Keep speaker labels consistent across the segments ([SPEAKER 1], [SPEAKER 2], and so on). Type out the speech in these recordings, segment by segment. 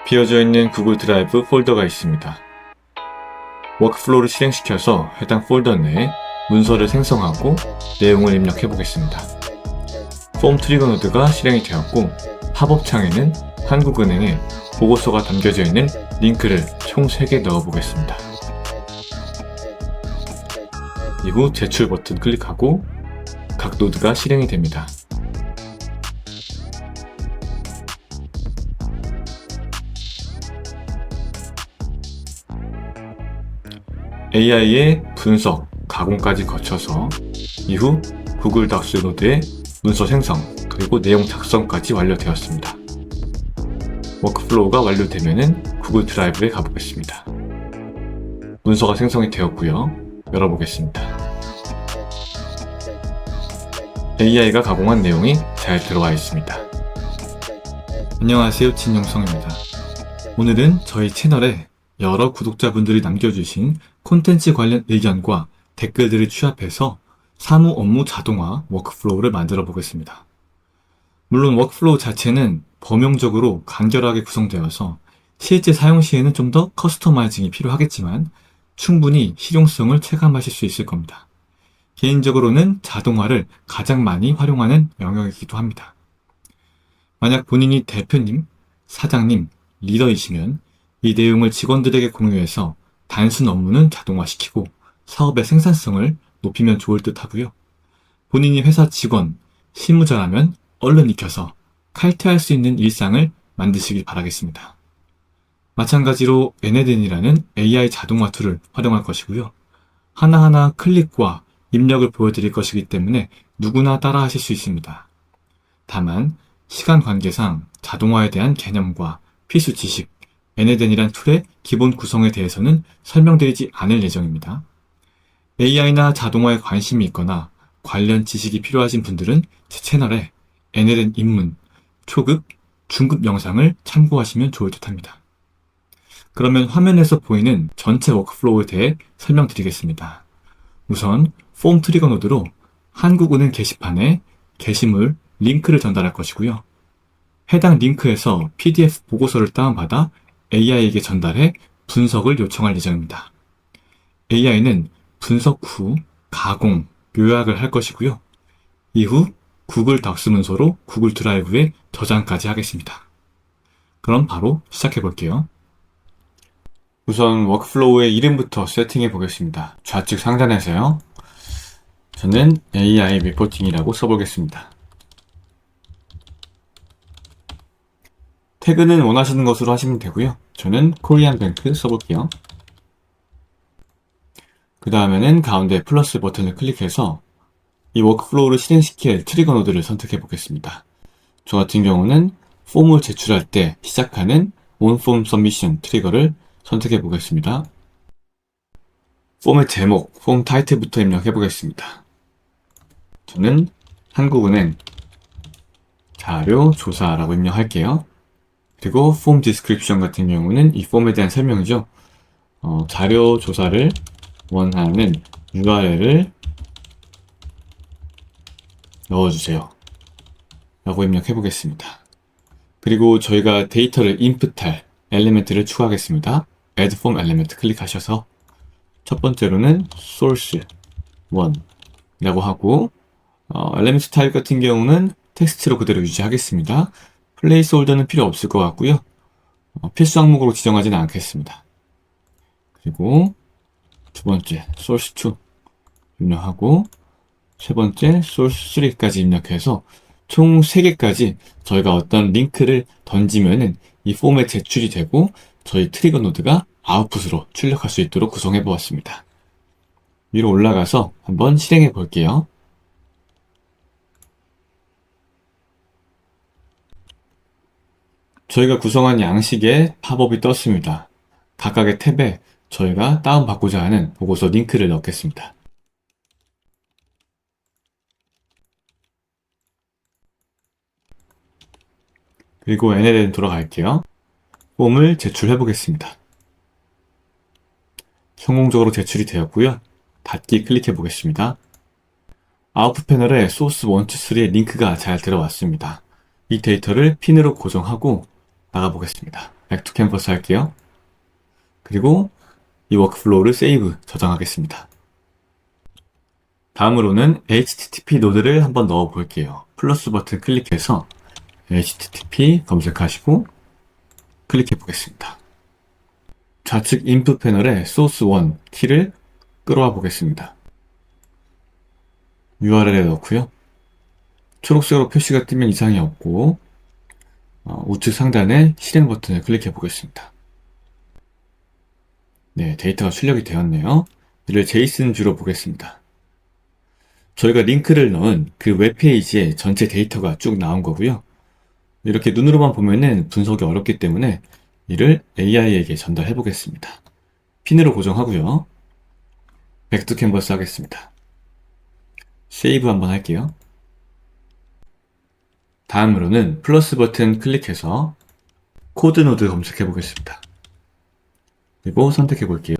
[SPEAKER 1] 비어져 있는 구글 드라이브 폴더가 있습니다. 워크플로우를 실행시켜서 해당 폴더 내에 문서를 생성하고 내용을 입력해 보겠습니다. 폼 트리거 노드가 실행이 되었고 팝업 창에는 한국은행의 보고서가 담겨져 있는 링크를 총 3개 넣어 보겠습니다. 이후 제출 버튼 클릭하고 각 노드가 실행이 됩니다. AI의 분석, 가공까지 거쳐서 이후 구글 덕스 노드의 문서 생성, 그리고 내용 작성까지 완료되었습니다. 워크플로우가 완료되면 구글 드라이브에 가보겠습니다. 문서가 생성이 되었고요. 열어보겠습니다. AI가 가공한 내용이 잘 들어와 있습니다. 안녕하세요, 진영성입니다. 오늘은 저희 채널에 여러 구독자분들이 남겨주신 콘텐츠 관련 의견과 댓글들을 취합해서 사무 업무 자동화 워크플로우를 만들어 보겠습니다. 물론 워크플로우 자체는 범용적으로 간결하게 구성되어서 실제 사용 시에는 좀 더 커스터마이징이 필요하겠지만 충분히 실용성을 체감하실 수 있을 겁니다. 개인적으로는 자동화를 가장 많이 활용하는 영역이기도 합니다. 만약 본인이 대표님, 사장님, 리더이시면 이 내용을 직원들에게 공유해서 단순 업무는 자동화시키고 사업의 생산성을 높이면 좋을 듯 하고요. 본인이 회사 직원, 실무자라면 얼른 익혀서 칼퇴할 수 있는 일상을 만드시길 바라겠습니다. 마찬가지로 에네덴이라는 AI 자동화 툴을 활용할 것이고요. 하나하나 클릭과 입력을 보여드릴 것이기 때문에 누구나 따라 하실 수 있습니다. 다만 시간 관계상 자동화에 대한 개념과 필수 지식, 에네덴이란 툴의 기본 구성에 대해서는 설명드리지 않을 예정입니다. AI나 자동화에 관심이 있거나 관련 지식이 필요하신 분들은 제 채널에 에네덴 입문, 초급, 중급 영상을 참고하시면 좋을 듯 합니다. 그러면 화면에서 보이는 전체 워크플로우에 대해 설명드리겠습니다. 우선 폼 트리거 노드로 한국은행 게시판에 게시물, 링크를 전달할 것이고요. 해당 링크에서 PDF 보고서를 다운받아 AI에게 전달해 분석을 요청할 예정입니다. AI는 분석 후 가공, 요약을 할 것이고요. 이후 구글 덕스 문서로 구글 드라이브에 저장까지 하겠습니다. 그럼 바로 시작해 볼게요. 우선 워크플로우의 이름부터 세팅해 보겠습니다. 좌측 상단에서요. 저는 AI 리포팅이라고 써보겠습니다. 태그는 원하시는 것으로 하시면 되고요. 저는 코리안 뱅크 써볼게요. 그 다음에는 가운데 플러스 버튼을 클릭해서 이 워크플로우를 실행시킬 트리거 노드를 선택해 보겠습니다. 저 같은 경우는 폼을 제출할 때 시작하는 onForm Submission 트리거를 선택해 보겠습니다. 폼의 제목, 폼 타이틀부터 입력해 보겠습니다. 저는 한국은행 자료 조사라고 입력할게요. 그리고 폼 디스크립션 같은 경우는 이 폼에 대한 설명이죠. 자료 조사를 원하는 URL을 넣어주세요 라고 입력해 보겠습니다. 그리고 저희가 데이터를 인풋할 엘리멘트를 추가하겠습니다. Add Form Element 클릭하셔서 첫 번째로는 Source 1이라고 하고 엘리멘트 스타일 같은 경우는 텍스트로 그대로 유지하겠습니다. 플레이스홀더는 필요 없을 것 같고요. 필수 항목으로 지정하지는 않겠습니다. 그리고 두 번째 Source 2 입력하고 세 번째 Source 3까지 입력해서 총 3개까지 저희가 어떤 링크를 던지면은 이 폼에 제출이 되고 저희 트리거 노드가 아웃풋으로 출력할 수 있도록 구성해 보았습니다. 위로 올라가서 한번 실행해 볼게요. 저희가 구성한 양식에 팝업이 떴습니다. 각각의 탭에 저희가 다운받고자 하는 보고서 링크를 넣겠습니다. 그리고 NLN 돌아갈게요. 폼을 제출해 보겠습니다. 성공적으로 제출이 되었고요. 닫기 클릭해 보겠습니다. 아웃풋 패널에 소스 1, 2, 3의 링크가 잘 들어왔습니다. 이 데이터를 핀으로 고정하고 나가보겠습니다. Back to Canvas 할게요. 그리고 이 워크플로우를 세이브 저장하겠습니다. 다음으로는 HTTP 노드를 한번 넣어 볼게요. 플러스 버튼 클릭해서 HTTP 검색하시고 클릭해 보겠습니다. 좌측 인풋 패널에 source1 키를 끌어와 보겠습니다. URL에 넣고요. 초록색으로 표시가 뜨면 이상이 없고 우측 상단에 실행 버튼을 클릭해 보겠습니다. 네, 데이터가 출력이 되었네요. 이를 JSON 뷰로 보겠습니다. 저희가 링크를 넣은 그 웹페이지에 전체 데이터가 쭉 나온 거고요. 이렇게 눈으로만 보면은 분석이 어렵기 때문에 이를 AI에게 전달해 보겠습니다. 핀으로 고정하고요. 백투 캔버스 하겠습니다. 세이브 한번 할게요. 다음으로는 플러스 버튼 클릭해서 코드 노드 검색해 보겠습니다. 그리고 선택해 볼게요.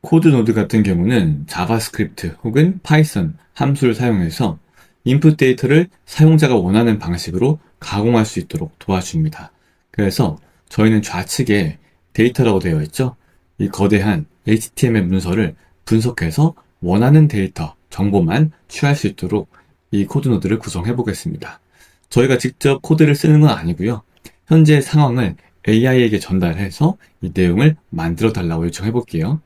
[SPEAKER 1] 코드 노드 같은 경우는 자바스크립트 혹은 파이썬 함수를 사용해서 인풋 데이터를 사용자가 원하는 방식으로 가공할 수 있도록 도와줍니다. 그래서 저희는 좌측에 데이터라고 되어 있죠. 이 거대한 HTML 문서를 분석해서 원하는 데이터, 정보만 취할 수 있도록 이 코드 노드를 구성해 보겠습니다. 저희가 직접 코드를 쓰는 건 아니고요. 현재 상황을 AI에게 전달해서 이 내용을 만들어 달라고 요청해 볼게요.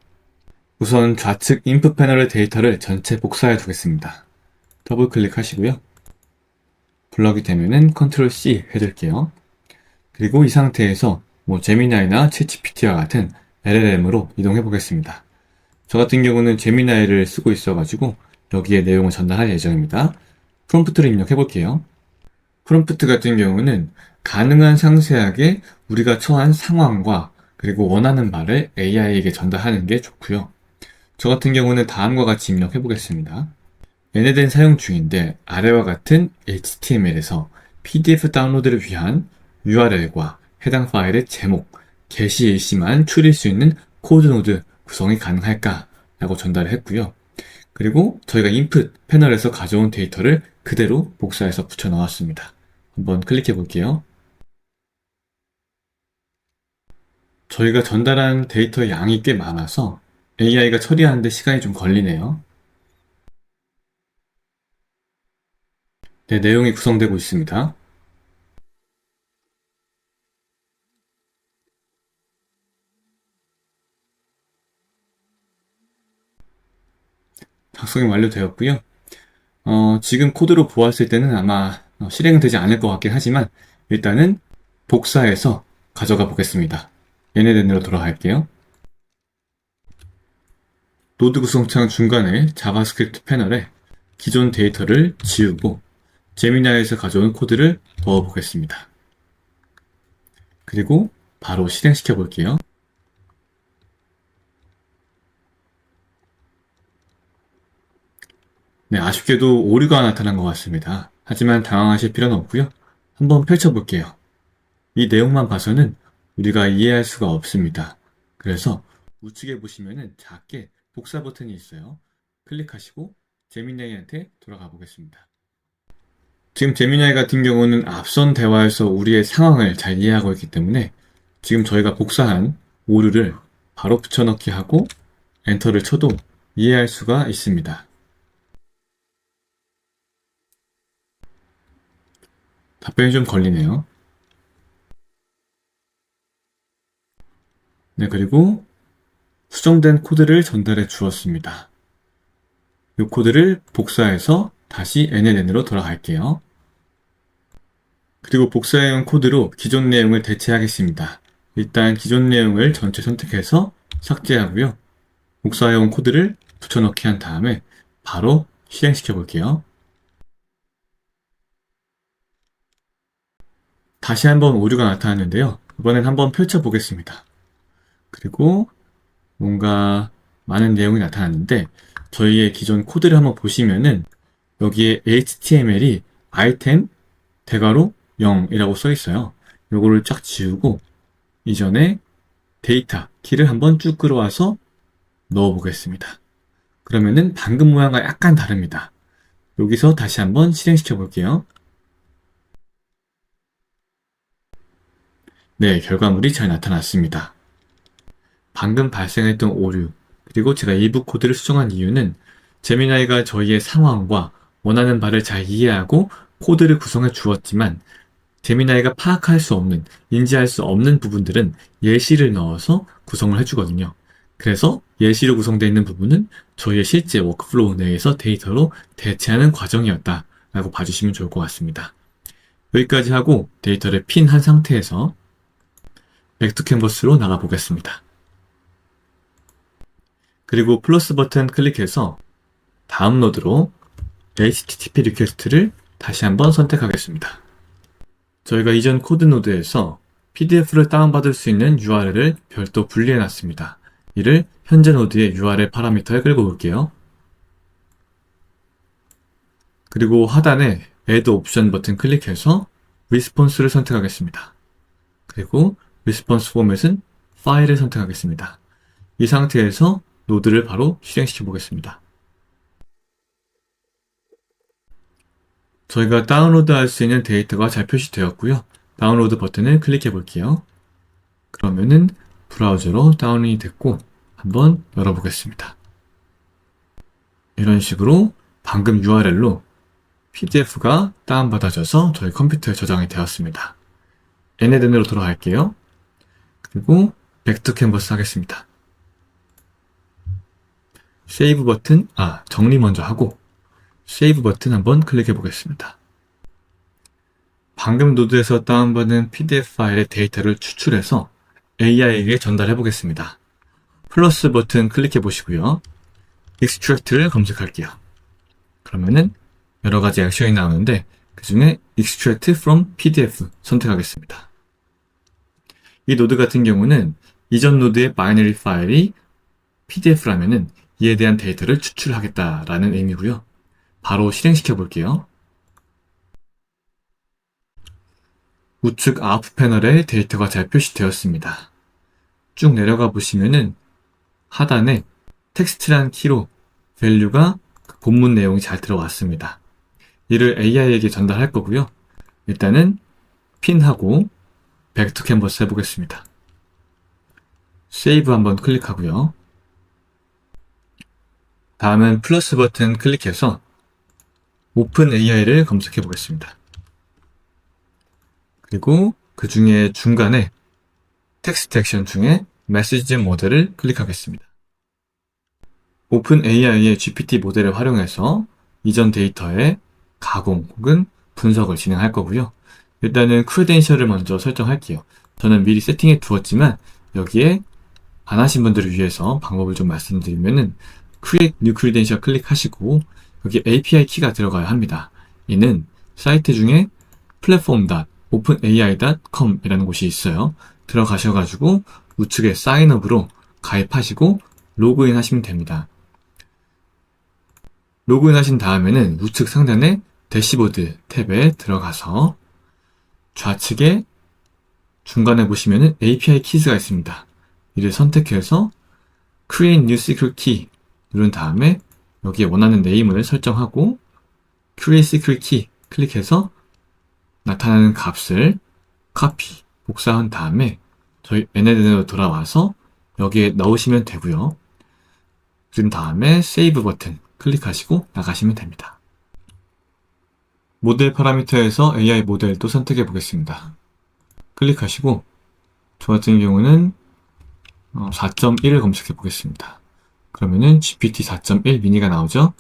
[SPEAKER 1] 우선 좌측 인풋 패널의 데이터를 전체 복사해 두겠습니다. 더블 클릭하시고요. 블럭이 되면은 컨트롤 C 해줄게요. 그리고 이 상태에서 제미나이나 챗GPT와 같은 LLM으로 이동해 보겠습니다. 저 같은 경우는 제미나이를 쓰고 있어가지고 여기에 내용을 전달할 예정입니다. 프롬프트를 입력해 볼게요. 프롬프트 같은 경우는 가능한 상세하게 우리가 처한 상황과 그리고 원하는 말을 AI에게 전달하는 게 좋고요. 저 같은 경우는 다음과 같이 입력해 보겠습니다. 얘네들 사용 중인데 아래와 같은 HTML에서 PDF 다운로드를 위한 URL과 해당 파일의 제목, 게시 일시만 추릴 수 있는 코드 노드 구성이 가능할까? 라고 전달을 했고요. 그리고 저희가 인풋 패널에서 가져온 데이터를 그대로 복사해서 붙여 넣었습니다. 한번 클릭해 볼게요. 저희가 전달한 데이터의 양이 꽤 많아서 AI가 처리하는데 시간이 좀 걸리네요. 네, 내용이 구성되고 있습니다. 작성이 완료되었고요. 지금 코드로 보았을 때는 아마 실행은 되지 않을 것 같긴 하지만 일단은 복사해서 가져가 보겠습니다. 얘네들로 돌아갈게요. 노드 구성창 중간에 자바스크립트 패널에 기존 데이터를 지우고 제미나이에서 가져온 코드를 넣어 보겠습니다. 그리고 바로 실행시켜 볼게요. 네, 아쉽게도 오류가 나타난 것 같습니다. 하지만 당황하실 필요는 없고요. 한번 펼쳐볼게요. 이 내용만 봐서는 우리가 이해할 수가 없습니다. 그래서 우측에 보시면은 작게 복사 버튼이 있어요. 클릭하시고 제미나이한테 돌아가 보겠습니다. 지금 제미나이 같은 경우는 앞선 대화에서 우리의 상황을 잘 이해하고 있기 때문에 지금 저희가 복사한 오류를 바로 붙여넣기 하고 엔터를 쳐도 이해할 수가 있습니다. 답변이 좀 걸리네요. 네, 그리고 수정된 코드를 전달해 주었습니다. 이 코드를 복사해서 다시 NLN으로 돌아갈게요. 그리고 복사해온 코드로 기존 내용을 대체하겠습니다. 일단 기존 내용을 전체 선택해서 삭제하고요. 복사해온 코드를 붙여넣기 한 다음에 바로 실행시켜 볼게요. 다시 한번 오류가 나타났는데요. 이번엔 한번 펼쳐보겠습니다. 그리고 뭔가 많은 내용이 나타났는데 저희의 기존 코드를 한번 보시면은 여기에 HTML이 아이템 대괄호 0이라고 써 있어요. 요거를 쫙 지우고 이전에 데이터 키를 한번 쭉 끌어와서 넣어 보겠습니다. 그러면은 방금 모양과 약간 다릅니다. 여기서 다시 한번 실행시켜 볼게요. 네, 결과물이 잘 나타났습니다. 방금 발생했던 오류, 그리고 제가 일부 코드를 수정한 이유는 제미나이가 저희의 상황과 원하는 바를 잘 이해하고 코드를 구성해 주었지만 제미나이가 파악할 수 없는, 인지할 수 없는 부분들은 예시를 넣어서 구성을 해주거든요. 그래서 예시로 구성되어 있는 부분은 저희의 실제 워크플로우 내에서 데이터로 대체하는 과정이었다라고 봐주시면 좋을 것 같습니다. 여기까지 하고 데이터를 핀한 상태에서 백투 캔버스로 나가 보겠습니다. 그리고 플러스 버튼 클릭해서 다운로드로 HTTP 리퀘스트를 다시 한번 선택하겠습니다. 저희가 이전 코드 노드에서 PDF를 다운받을 수 있는 URL을 별도 분리해 놨습니다. 이를 현재 노드의 URL 파라미터에 끌고 올게요. 그리고 하단에 Add 옵션 버튼 클릭해서 Response를 선택하겠습니다. 그리고 Response 포맷은 파일을 선택하겠습니다. 이 상태에서 노드를 바로 실행시켜 보겠습니다. 저희가 다운로드 할 수 있는 데이터가 잘 표시되었고요. 다운로드 버튼을 클릭해 볼게요. 그러면은 브라우저로 다운이 됐고 한번 열어보겠습니다. 이런 식으로 방금 URL로 PDF가 다운받아져서 저희 컴퓨터에 저장이 되었습니다. 얘네들로 돌아갈게요. 그리고 백투 캔버스 하겠습니다. 세이브 버튼, 정리 먼저 하고 세이브 버튼 한번 클릭해 보겠습니다. 방금 노드에서 다운받은 PDF 파일의 데이터를 추출해서 AI에게 전달해 보겠습니다. 플러스 버튼 클릭해 보시고요. Extract를 검색할게요. 그러면은 여러 가지 액션이 나오는데 그 중에 Extract from PDF 선택하겠습니다. 이 노드 같은 경우는 이전 노드의 바이너리 파일이 PDF라면은 이에 대한 데이터를 추출하겠다라는 의미고요. 바로 실행시켜 볼게요. 우측 아웃 패널에 데이터가 잘 표시되었습니다. 쭉 내려가 보시면은 하단에 텍스트란 키로 밸류가 본문 내용이 잘 들어왔습니다. 이를 AI에게 전달할 거고요. 일단은 핀하고 백투 캔버스 해보겠습니다. 세이브 한번 클릭하고요. 다음은 플러스 버튼 클릭해서 오픈 AI를 검색해 보겠습니다. 그리고 그 중에 중간에 텍스트 액션 중에 메시지 모델을 클릭하겠습니다. 오픈 AI의 GPT 모델을 활용해서 이전 데이터의 가공 혹은 분석을 진행할 거고요. 일단은 크레덴셜을 먼저 설정할게요. 저는 미리 세팅해 두었지만 여기에 안 하신 분들을 위해서 방법을 좀 말씀드리면은 Create New Credential 클릭하시고 여기 API 키가 들어가야 합니다. 이는 사이트 중에 platform.openai.com 이라는 곳이 있어요. 들어가셔가지고 우측에 사인업으로 가입하시고 로그인 하시면 됩니다. 로그인 하신 다음에는 우측 상단에 대시보드 탭에 들어가서 좌측에 중간에 보시면은 API 키즈가 있습니다. 이를 선택해서 Create New Secret Key 누른 다음에 여기에 원하는 네임을 설정하고 Create Secret Key 클릭해서 나타나는 값을 카피, 복사한 다음에 저희 얘네들로 돌아와서 여기에 넣으시면 되고요. 그런 다음에 세이브 버튼 클릭하시고 나가시면 됩니다. 모델 파라미터에서 AI 모델도 선택해 보겠습니다. 클릭하시고 저 같은 경우는 4.1을 검색해 보겠습니다. 그러면은 GPT 4.1 미니가 나오죠?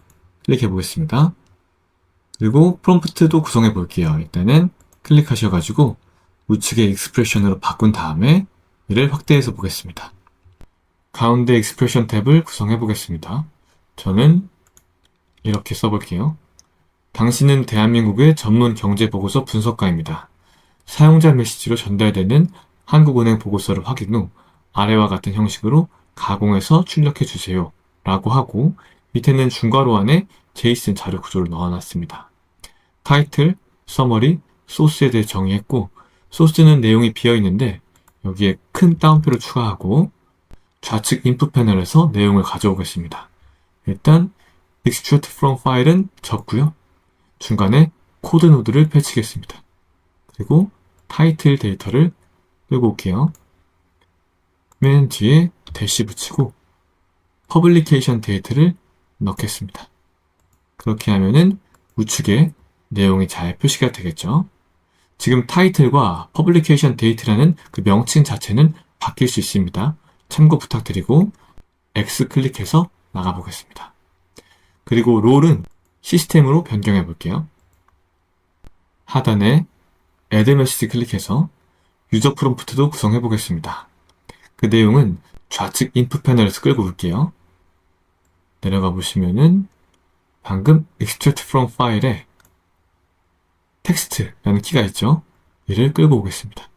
[SPEAKER 1] 클릭해 보겠습니다. 그리고 프롬프트도 구성해 볼게요. 일단은 클릭하셔가지고 우측의 익스프레션으로 바꾼 다음에 이를 확대해서 보겠습니다. 가운데 익스프레션 탭을 구성해 보겠습니다. 저는 이렇게 써볼게요. 당신은 대한민국의 전문 경제보고서 분석가입니다. 사용자 메시지로 전달되는 한국은행 보고서를 확인 후 아래와 같은 형식으로 가공해서 출력해 주세요 라고 하고 밑에는 중괄호 안에 제이슨 자료 구조를 넣어놨습니다. 타이틀, 서머리, 소스에 대해 정의했고 소스는 내용이 비어있는데 여기에 큰 따옴표를 추가하고 좌측 인풋 패널에서 내용을 가져오겠습니다. 일단 extract from 파일은 적고요. 중간에 코드 노드를 펼치겠습니다. 그리고 타이틀 데이터를 끌고 올게요. 맨 뒤에 대시 붙이고 퍼블리케이션 데이트를 넣겠습니다. 그렇게 하면은 우측에 내용이 잘 표시가 되겠죠. 지금 타이틀과 퍼블리케이션 데이트라는 그 명칭 자체는 바뀔 수 있습니다. 참고 부탁드리고 X 클릭해서 나가보겠습니다. 그리고 롤은 시스템으로 변경해 볼게요. 하단에 Add Message 클릭해서 유저 프롬프트도 구성해 보겠습니다. 그 내용은 좌측 인풋 패널에서 끌고 올게요. 내려가 보시면은 방금 Extract from File에 텍스트라는 키가 있죠. 이를 끌고 오겠습니다.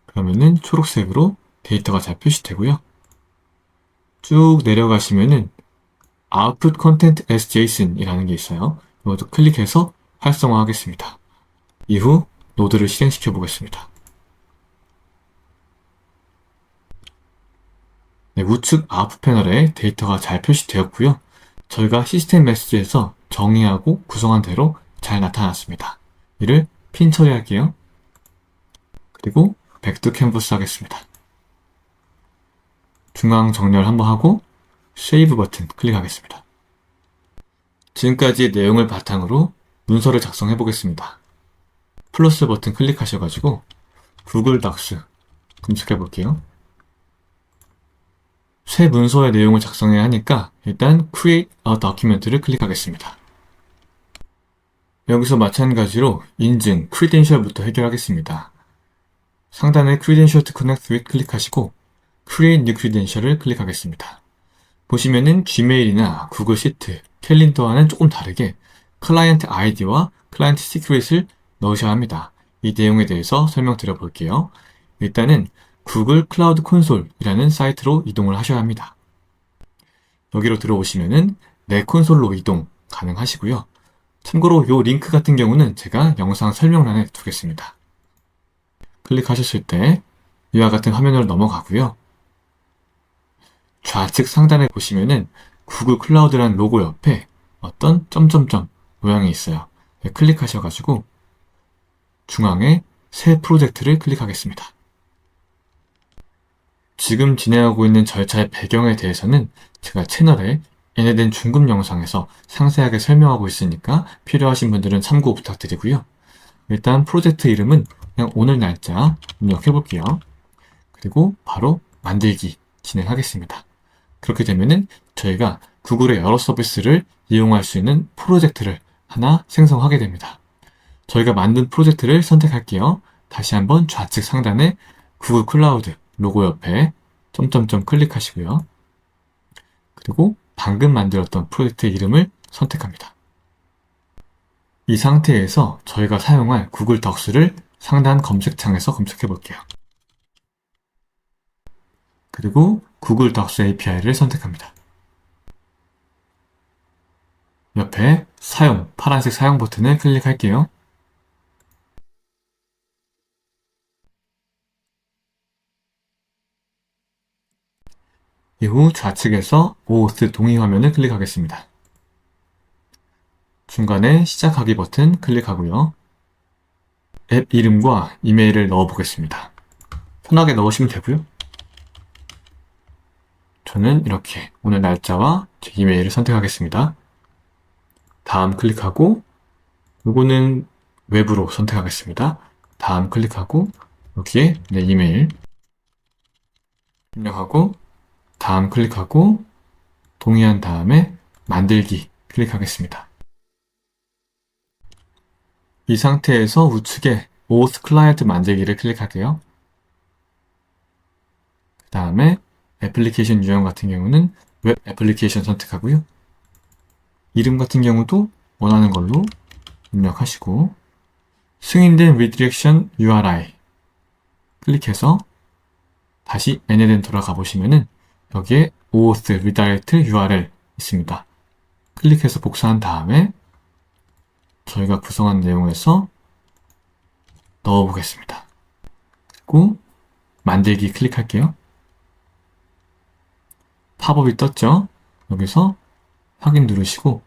[SPEAKER 1] 그러면은 초록색으로 데이터가 잘 표시되고요. 쭉 내려가시면은 Output Content as JSON 이라는 게 있어요. 이것도 클릭해서 활성화하겠습니다. 이후 노드를 실행시켜 보겠습니다. 네, 우측 아웃풋 패널에 데이터가 잘 표시되었고요. 저희가 시스템 메시지에서 정의하고 구성한 대로 잘 나타났습니다. 이를 핀 처리할게요. 그리고 백투 캔버스 하겠습니다. 중앙 정렬 한번 하고 세이브 버튼 클릭하겠습니다. 지금까지의 내용을 바탕으로 문서를 작성해 보겠습니다. 플러스 버튼 클릭하셔가지고 구글 닥스 검색해 볼게요. 새 문서의 내용을 작성해야 하니까 일단 Create a Document를 클릭하겠습니다. 여기서 마찬가지로 인증, Credential부터 해결하겠습니다. 상단에 Credential to Connect with 클릭하시고 Create New Credential을 클릭하겠습니다. 보시면은 Gmail이나 구글 시트, 캘린더와는 조금 다르게 클라이언트 아이디와 클라이언트 시크릿을 넣으셔야 합니다. 이 내용에 대해서 설명드려 볼게요. 일단은 구글 클라우드 콘솔이라는 사이트로 이동을 하셔야 합니다. 여기로 들어오시면은 내 콘솔로 이동 가능하시고요. 참고로 이 링크 같은 경우는 제가 영상 설명란에 두겠습니다. 클릭하셨을 때 이와 같은 화면으로 넘어가고요. 좌측 상단에 보시면은 구글 클라우드라는 로고 옆에 어떤 점점점 모양이 있어요. 클릭하셔가지고 중앙에 새 프로젝트를 클릭하겠습니다. 지금 진행하고 있는 절차의 배경에 대해서는 제가 채널에 얘네된 중급 영상에서 상세하게 설명하고 있으니까 필요하신 분들은 참고 부탁드리고요. 일단 프로젝트 이름은 그냥 오늘 날짜 입력해 볼게요. 그리고 바로 만들기 진행하겠습니다. 그렇게 되면은 저희가 구글의 여러 서비스를 이용할 수 있는 프로젝트를 하나 생성하게 됩니다. 저희가 만든 프로젝트를 선택할게요. 다시 한번 좌측 상단에 구글 클라우드 로고 옆에 점점점 클릭하시고요. 그리고 방금 만들었던 프로젝트의 이름을 선택합니다. 이 상태에서 저희가 사용할 구글 덕스를 상단 검색창에서 검색해 볼게요. 그리고 구글 덕스 API를 선택합니다. 옆에 사용, 파란색 사용 버튼을 클릭할게요. 이후 좌측에서 OAuth 동의 화면을 클릭하겠습니다. 중간에 시작하기 버튼 클릭하고요. 앱 이름과 이메일을 넣어 보겠습니다. 편하게 넣으시면 되고요. 저는 이렇게 오늘 날짜와 제 이메일을 선택하겠습니다. 다음 클릭하고 요거는 외부로 선택하겠습니다. 다음 클릭하고 여기에 내 이메일 입력하고 다음 클릭하고 동의한 다음에 만들기 클릭하겠습니다. 이 상태에서 우측에 OAuth 클라이언트 만들기를 클릭할게요. 그 다음에 애플리케이션 유형 같은 경우는 웹 애플리케이션 선택하고요. 이름 같은 경우도 원하는 걸로 입력하시고 승인된 Redirection URI 클릭해서 다시 얘네들 돌아가 보시면은 여기에 OAuth Redirect URL 있습니다. 클릭해서 복사한 다음에 저희가 구성한 내용에서 넣어 보겠습니다. 그리고 만들기 클릭할게요. 팝업이 떴죠? 여기서 확인 누르시고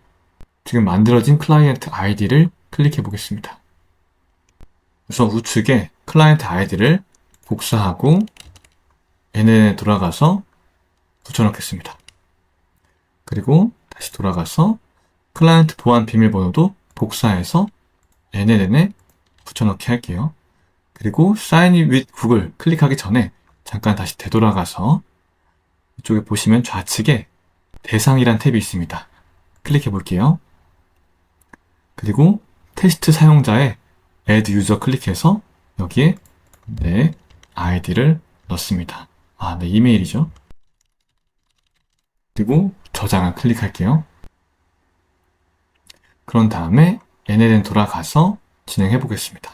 [SPEAKER 1] 지금 만들어진 클라이언트 아이디를 클릭해 보겠습니다. 우선 우측에 클라이언트 아이디를 복사하고 NN에 돌아가서 붙여넣겠습니다. 그리고 다시 돌아가서 클라이언트 보안 비밀번호도 복사해서 NN에 붙여넣기 할게요. 그리고 Sign in with Google 클릭하기 전에 잠깐 다시 되돌아가서 이쪽에 보시면 좌측에 대상이란 탭이 있습니다. 클릭해 볼게요. 그리고 테스트 사용자의 Add User 클릭해서 여기에 내 아이디를 넣습니다. 내 이메일이죠. 그리고 저장을 클릭할게요. 그런 다음에 NLN 돌아가서 진행해 보겠습니다.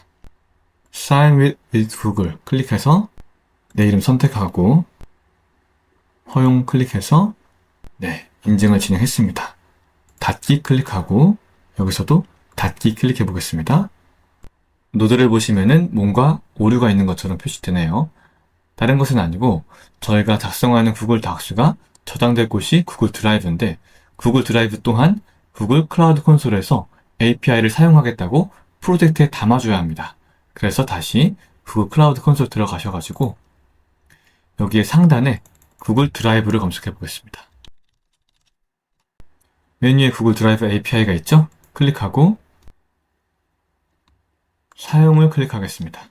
[SPEAKER 1] Sign with Google 클릭해서 내 이름 선택하고 허용 클릭해서 인증을 진행했습니다. 닫기 클릭하고 여기서도 닫기 클릭해 보겠습니다. 노드를 보시면은 뭔가 오류가 있는 것처럼 표시되네요. 다른 것은 아니고 저희가 작성하는 구글 닥스가 저장될 곳이 구글 드라이브인데 구글 드라이브 또한 구글 클라우드 콘솔에서 API를 사용하겠다고 프로젝트에 담아줘야 합니다. 그래서 다시 구글 클라우드 콘솔 들어가셔가지고 여기에 상단에 구글 드라이브를 검색해 보겠습니다. 메뉴에 구글 드라이브 API가 있죠? 클릭하고 사용을 클릭하겠습니다.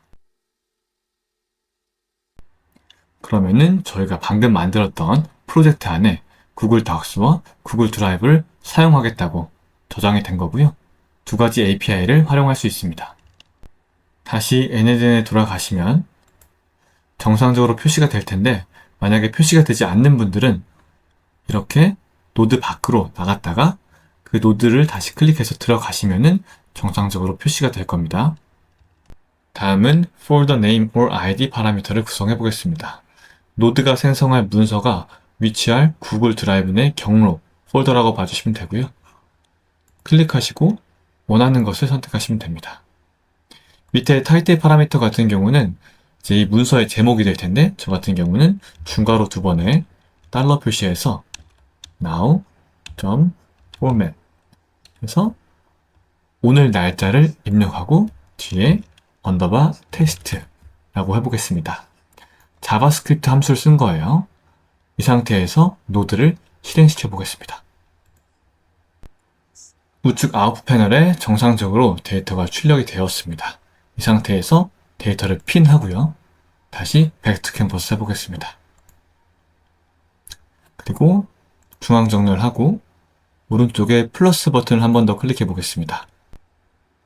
[SPEAKER 1] 그러면은 저희가 방금 만들었던 프로젝트 안에 구글 닥스와 구글 드라이브를 사용하겠다고 저장이 된 거고요. 두 가지 API를 활용할 수 있습니다. 다시 NLN에 돌아가시면 정상적으로 표시가 될 텐데 만약에 표시가 되지 않는 분들은 이렇게 노드 밖으로 나갔다가 그 노드를 다시 클릭해서 들어가시면은 정상적으로 표시가 될 겁니다. 다음은 folder name or ID 파라미터를 구성해 보겠습니다. 노드가 생성할 문서가 위치할 구글 드라이브 내 경로 폴더라고 봐주시면 되고요. 클릭하시고 원하는 것을 선택하시면 됩니다. 밑에 타이틀 파라미터 같은 경우는 이제 이 문서의 제목이 될 텐데 저 같은 경우는 중괄호 두 번에 달러 표시해서 now.format 그래서 오늘 날짜를 입력하고 뒤에 언더바 테스트라고 해보겠습니다. 자바스크립트 함수를 쓴 거예요. 이 상태에서 노드를 실행시켜 보겠습니다. 우측 아웃풋 패널에 정상적으로 데이터가 출력이 되었습니다. 이 상태에서 데이터를 핀하고요. 다시 백투 캔버스 해보겠습니다. 그리고 중앙 정렬하고 오른쪽에 플러스 버튼을 한 번 더 클릭해 보겠습니다.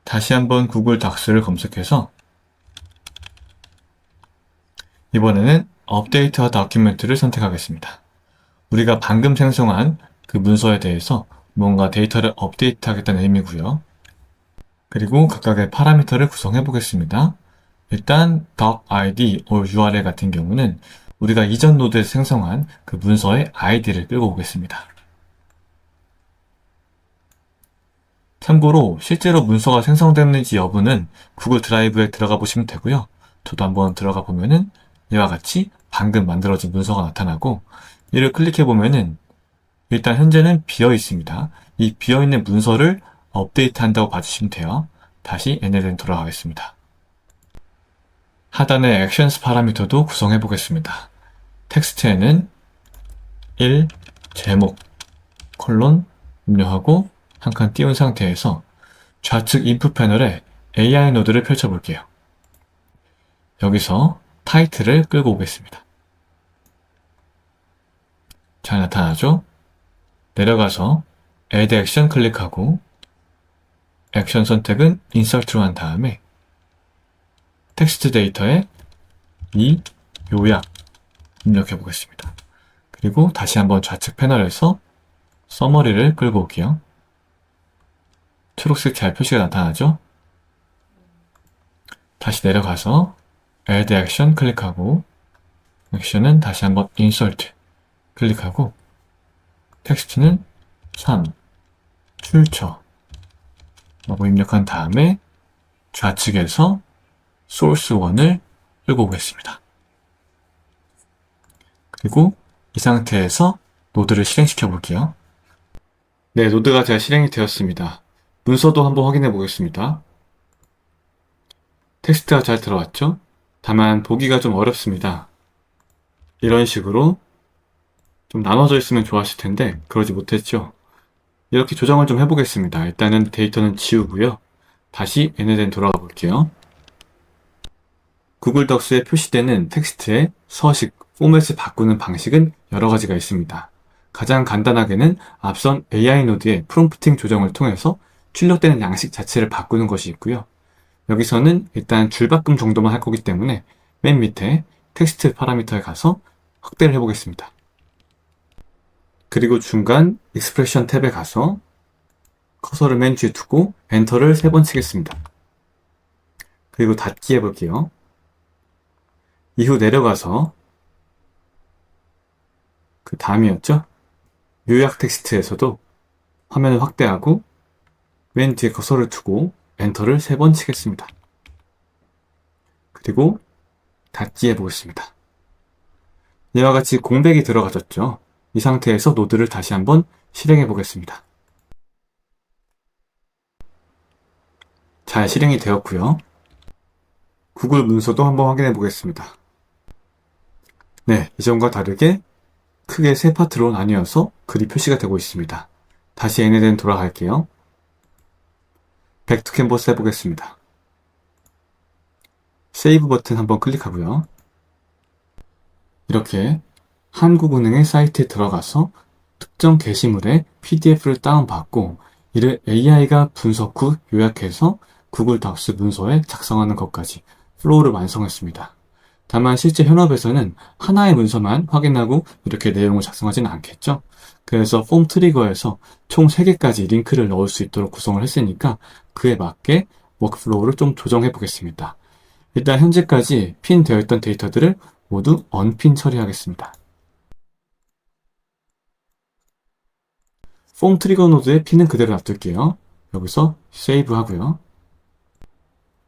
[SPEAKER 1] 다시 한번 구글 닥스를 검색해서 이번에는 업데이트와 다큐멘트를 선택하겠습니다. 우리가 방금 생성한 그 문서에 대해서 뭔가 데이터를 업데이트하겠다는 의미고요. 그리고 각각의 파라미터를 구성해 보겠습니다. 일단 doc.id or URL 같은 경우는 우리가 이전 노드에서 생성한 그 문서의 아이디를 끌고 오겠습니다. 참고로 실제로 문서가 생성됐는지 여부는 구글 드라이브에 들어가 보시면 되고요. 저도 한번 들어가 보면은 이와 같이 방금 만들어진 문서가 나타나고 이를 클릭해 보면은 일단 현재는 비어 있습니다. 이 비어 있는 문서를 업데이트 한다고 봐주시면 돼요. 다시 NLN 돌아가겠습니다. 하단의 액션스 파라미터도 구성해 보겠습니다. 텍스트에는 1 제목 콜론 입력하고 한 칸 띄운 상태에서 좌측 인풋 패널에 AI 노드를 펼쳐볼게요. 여기서 타이틀을 끌고 오겠습니다. 잘 나타나죠? 내려가서 Add Action 클릭하고 액션 선택은 Insert로 한 다음에 텍스트 데이터에 이 요약 입력해 보겠습니다. 그리고 다시 한번 좌측 패널에서 서머리를 끌고 올게요. 초록색 잘 표시가 나타나죠? 다시 내려가서 Add Action 클릭하고 액션은 다시 한번 Insert 클릭하고 텍스트는 3 출처 라고 입력한 다음에 좌측에서 source 1을 끌고 오겠습니다. 그리고 이 상태에서 노드를 실행시켜 볼게요. 네, 노드가 잘 실행이 되었습니다. 문서도 한번 확인해 보겠습니다. 텍스트가 잘 들어왔죠? 다만 보기가 좀 어렵습니다. 이런 식으로 좀 나눠져 있으면 좋았을 텐데 그러지 못했죠. 이렇게 조정을 좀 해보겠습니다. 일단은 데이터는 지우고요. 다시 얘네들 돌아가 볼게요. 구글 덕스에 표시되는 텍스트의 서식, 포맷을 바꾸는 방식은 여러 가지가 있습니다. 가장 간단하게는 앞선 AI 노드의 프롬프팅 조정을 통해서 출력되는 양식 자체를 바꾸는 것이 있고요. 여기서는 일단 줄바꿈 정도만 할 거기 때문에 맨 밑에 텍스트 파라미터에 가서 확대를 해보겠습니다. 그리고 중간 익스프레션 탭에 가서 커서를 맨 뒤에 두고 엔터를 3번 치겠습니다. 그리고 닫기 해볼게요. 이후 내려가서 그 다음이었죠? 요약 텍스트에서도 화면을 확대하고 맨 뒤에 커서를 두고 엔터를 3번 치겠습니다. 그리고 닫기 해보겠습니다. 이와 같이 공백이 들어가졌죠? 이 상태에서 노드를 다시 한번 실행해 보겠습니다. 잘 실행이 되었고요. 구글 문서도 한번 확인해 보겠습니다. 네, 이전과 다르게 크게 3파트로 나뉘어서 글이 표시가 되고 있습니다. 다시 얘네들은 돌아갈게요. 백 투 캔버스 해보겠습니다. 세이브 버튼 한번 클릭하고요. 이렇게 한국은행의 사이트에 들어가서 특정 게시물의 PDF를 다운받고 이를 AI가 분석 후 요약해서 구글 덕스 문서에 작성하는 것까지 플로우를 완성했습니다. 다만 실제 현업에서는 하나의 문서만 확인하고 이렇게 내용을 작성하지는 않겠죠? 그래서 폼 트리거에서 총 3개까지 링크를 넣을 수 있도록 구성을 했으니까 그에 맞게 워크플로우를 좀 조정해 보겠습니다. 일단 현재까지 핀 되어 있던 데이터들을 모두 언핀 처리하겠습니다. 폼 트리거 노드의 핀은 그대로 놔둘게요. 여기서 세이브 하고요.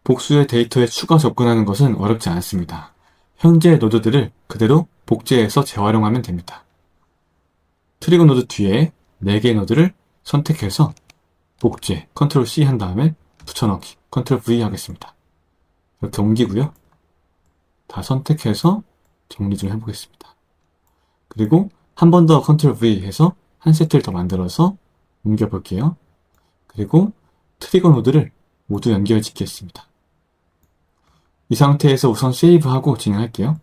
[SPEAKER 1] 복수의 데이터에 추가 접근하는 것은 어렵지 않습니다. 현재 노드들을 그대로 복제해서 재활용하면 됩니다. 트리거 노드 뒤에 4개의 노드를 선택해서 복제, 컨트롤 C 한 다음에 붙여넣기, 컨트롤 V 하겠습니다. 이렇게 옮기고요. 다 선택해서 정리 좀 해보겠습니다. 그리고 한 번 더 컨트롤 V 해서 한 세트를 더 만들어서 옮겨볼게요. 그리고 트리거 노드를 모두 연결 짓겠습니다. 이 상태에서 우선 세이브하고 진행할게요.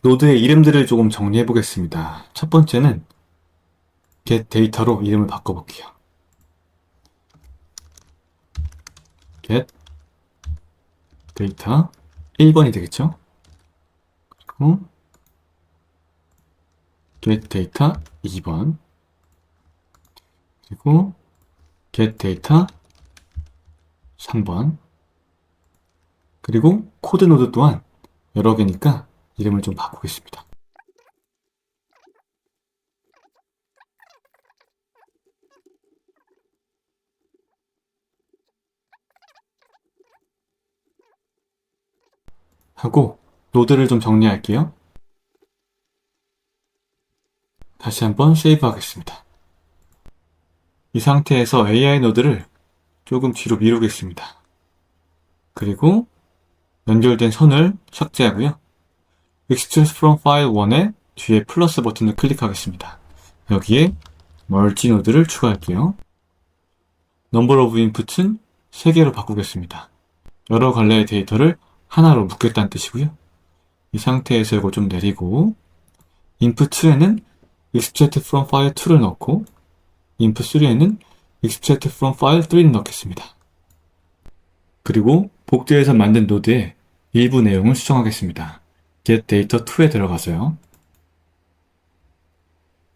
[SPEAKER 1] 노드의 이름들을 조금 정리해 보겠습니다. 첫 번째는 get 데이터로 이름을 바꿔볼게요. get 데이터 1번이 되겠죠? 그리고 get 데이터 2번 그리고 get 데이터 3번 그리고 코드 노드 또한 여러 개니까 이름을 좀 바꾸겠습니다. 하고 노드를 좀 정리할게요. 다시 한번 세이브 하겠습니다. 이 상태에서 AI 노드를 조금 뒤로 미루겠습니다. 그리고 연결된 선을 삭제하고요. Extract from File 1의 뒤에 플러스 버튼을 클릭하겠습니다. 여기에 멀티 노드를 추가할게요. Number of Input은 3개로 바꾸겠습니다. 여러 갈래의 데이터를 하나로 묶겠다는 뜻이고요. 이 상태에서 이거 좀 내리고 Input 2에는 Extract from File 2를 넣고 Input 3에는 Extract from File 3를 넣겠습니다. 그리고 복제해서 만든 노드의 일부 내용을 수정하겠습니다. get data 2에 들어가서요.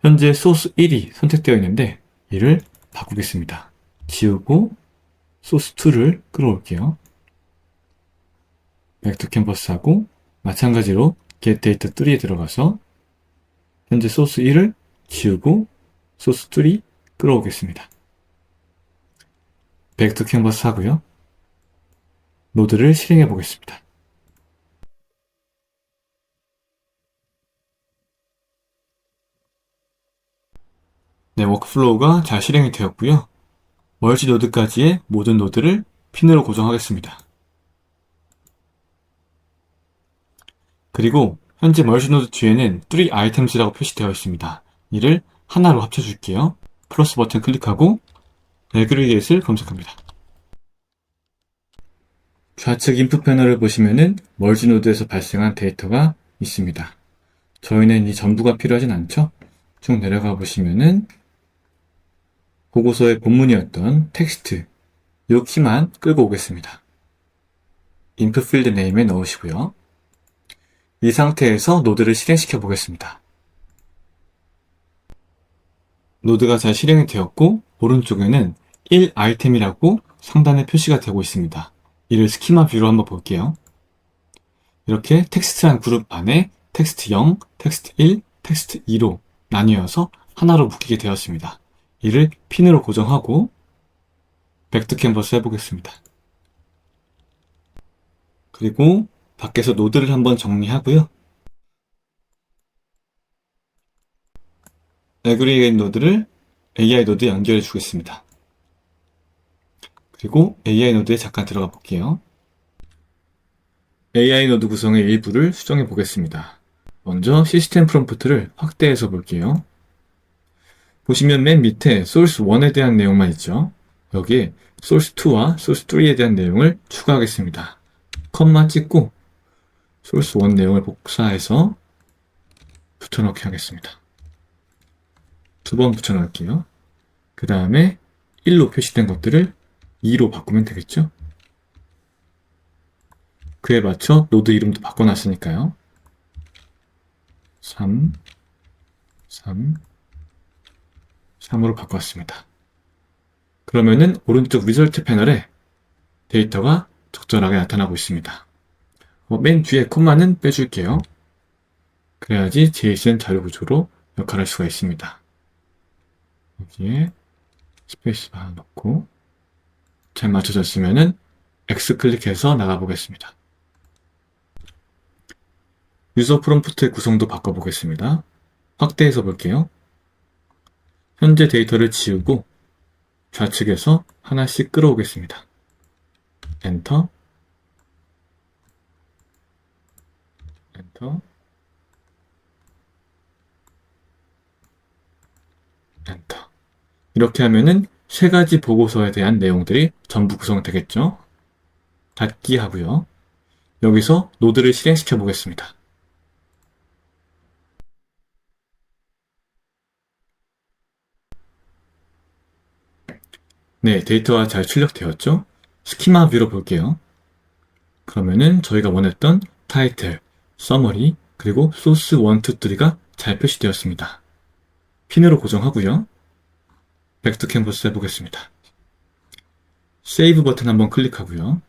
[SPEAKER 1] 현재 소스 1이 선택되어 있는데 이를 바꾸겠습니다. 지우고 소스 2를 끌어올게요. back to canvas 하고 마찬가지로 get data 3에 들어가서 현재 소스 1을 지우고 소스 3 끌어오겠습니다. back to canvas 하고요. 노드를 실행해 보겠습니다. 네, 워크플로우가 잘 실행이 되었고요. 멀지 노드까지의 모든 노드를 핀으로 고정하겠습니다. 그리고 현재 머지 노드 뒤에는 3 items라고 표시되어 있습니다. 이를 하나로 합쳐줄게요. 플러스 버튼 클릭하고 aggregate을 검색합니다. 좌측 인풋 패널을 보시면은 머지 노드에서 발생한 데이터가 있습니다. 저희는 이 전부가 필요하진 않죠? 쭉 내려가 보시면은 보고서의 본문이었던 텍스트, 이 키만 끌고 오겠습니다. input field name에 넣으시고요. 이 상태에서 노드를 실행시켜 보겠습니다. 노드가 잘 실행이 되었고 오른쪽에는 1 아이템이라고 상단에 표시가 되고 있습니다. 이를 스키마 뷰로 한번 볼게요. 이렇게 텍스트란 그룹 안에 텍스트 0, 텍스트 1, 텍스트 2로 나뉘어서 하나로 묶이게 되었습니다. 이를 핀으로 고정하고 백투 캔버스 해보겠습니다. 그리고 밖에서 노드를 한번 정리하고요. aggregate 노드를 AI 노드에 연결해 주겠습니다. 그리고 AI 노드에 잠깐 들어가 볼게요. AI 노드 구성의 일부를 수정해 보겠습니다. 먼저 시스템 프롬프트를 확대해서 볼게요. 보시면 맨 밑에 source 1에 대한 내용만 있죠. 여기에 source 2와 source 3에 대한 내용을 추가하겠습니다. 컴마 찍고 source 1 내용을 복사해서 붙여넣기 하겠습니다. 두 번 붙여넣을게요. 그 다음에 1로 표시된 것들을 2로 바꾸면 되겠죠? 그에 맞춰 노드 이름도 바꿔놨으니까요. 3, 3으로 바꿨습니다. 그러면은 오른쪽 리설트 패널에 데이터가 적절하게 나타나고 있습니다. 맨 뒤에 콤마는 빼줄게요. 그래야지 JSON 자료 구조로 역할할 수가 있습니다. 여기에 스페이스바 넣고 잘 맞춰졌으면은 X 클릭해서 나가보겠습니다. 유저 프롬프트의 구성도 바꿔보겠습니다. 확대해서 볼게요. 현재 데이터를 지우고 좌측에서 하나씩 끌어오겠습니다. 엔터, 엔터, 엔터. 이렇게 하면은 세 가지 보고서에 대한 내용들이 전부 구성되겠죠? 닫기 하고요. 여기서 노드를 실행시켜 보겠습니다. 네, 데이터가 잘 출력되었죠? 스키마 뷰로 볼게요. 그러면은 저희가 원했던 타이틀, 서머리, 그리고 소스 1, 2, 3가 잘 표시되었습니다. 핀으로 고정하고요. 백투 캔버스 해보겠습니다. 세이브 버튼 한번 클릭하고요.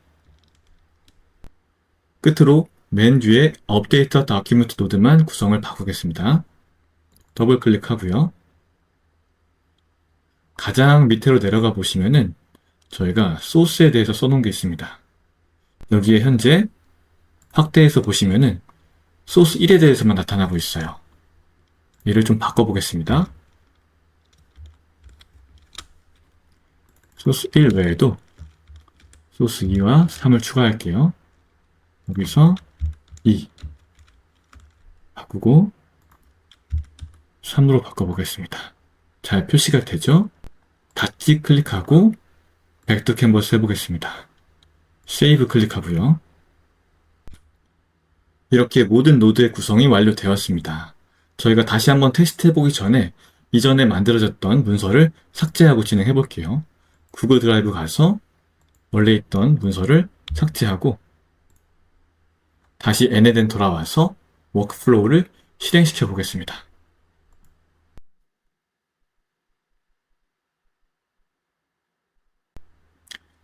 [SPEAKER 1] 끝으로 맨 뒤에 업데이터 다큐멘트 노드만 구성을 바꾸겠습니다. 더블 클릭하고요. 가장 밑으로 내려가 보시면은 저희가 소스에 대해서 써놓은 게 있습니다. 여기에 현재 확대해서 보시면은 소스 1에 대해서만 나타나고 있어요. 얘를 좀 바꿔보겠습니다. 소스 1 외에도 소스 2와 3을 추가할게요. 여기서 2 바꾸고 3으로 바꿔보겠습니다. 잘 표시가 되죠? 닫기 클릭하고 백투 캔버스 해보겠습니다. 세이브 클릭하고요. 이렇게 모든 노드의 구성이 완료되었습니다. 저희가 다시 한번 테스트 해보기 전에 이전에 만들어졌던 문서를 삭제하고 진행해 볼게요. 구글 드라이브 가서 원래 있던 문서를 삭제하고 다시 n에덴 돌아와서 워크플로우를 실행시켜 보겠습니다.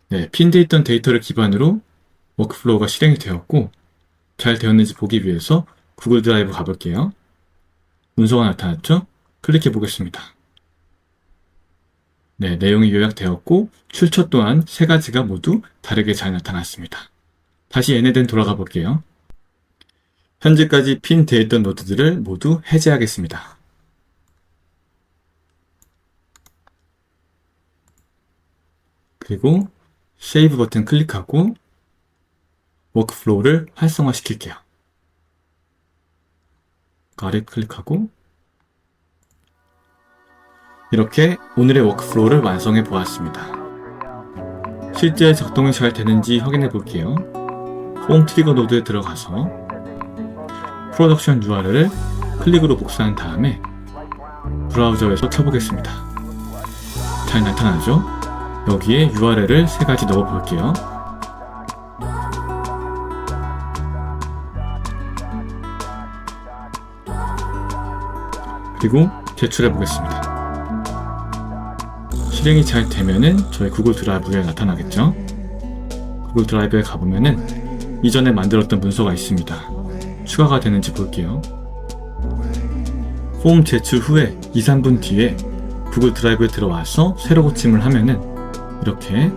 [SPEAKER 1] 네, 핀돼 있던 데이터를 기반으로 워크플로우가 실행이 되었고 잘 되었는지 보기 위해서 구글 드라이브 가볼게요. 문서가 나타났죠? 클릭해 보겠습니다. 네, 내용이 요약되었고 출처 또한 세 가지가 모두 다르게 잘 나타났습니다. 다시 n에덴 돌아가 볼게요. 현재까지 핀되어 있던 노드들을 모두 해제하겠습니다. 그리고 세이브 버튼 클릭하고 워크플로우를 활성화시킬게요. 가릿 클릭하고 이렇게 오늘의 워크플로우를 완성해 보았습니다. 실제 작동이 잘 되는지 확인해 볼게요. 홈 트리거 노드에 들어가서 프로덕션 URL을 클릭으로 복사한 다음에 브라우저에서 켜보겠습니다. 잘 나타나죠? 여기에 URL을 3가지 넣어 볼게요. 그리고 제출해 보겠습니다. 실행이 잘 되면은 저희 구글 드라이브에 나타나겠죠? 구글 드라이브에 가보면은 이전에 만들었던 문서가 있습니다. 추가가 되는지 볼게요. 폼 제출 후에 2-3분 뒤에 구글 드라이브에 들어와서 새로 고침을 하면은 이렇게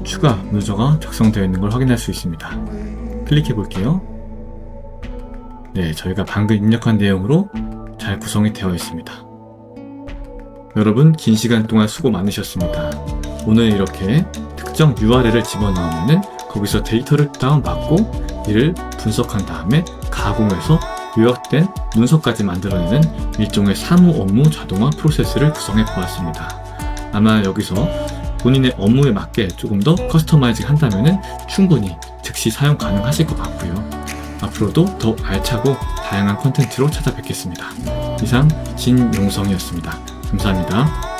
[SPEAKER 1] 추가 문서가 작성되어 있는 걸 확인할 수 있습니다. 클릭해 볼게요. 네, 저희가 방금 입력한 내용으로 잘 구성이 되어 있습니다. 여러분, 긴 시간 동안 수고 많으셨습니다. 오늘 이렇게 특정 URL을 집어넣으면 거기서 데이터를 다운받고 이를 분석한 다음에 가공해서 요약된 문서까지 만들어내는 일종의 사무 업무 자동화 프로세스를 구성해 보았습니다. 아마 여기서 본인의 업무에 맞게 조금 더 커스터마이징 한다면 충분히 즉시 사용 가능하실 것 같고요. 앞으로도 더 알차고 다양한 콘텐츠로 찾아뵙겠습니다. 이상 진용성이었습니다. 감사합니다.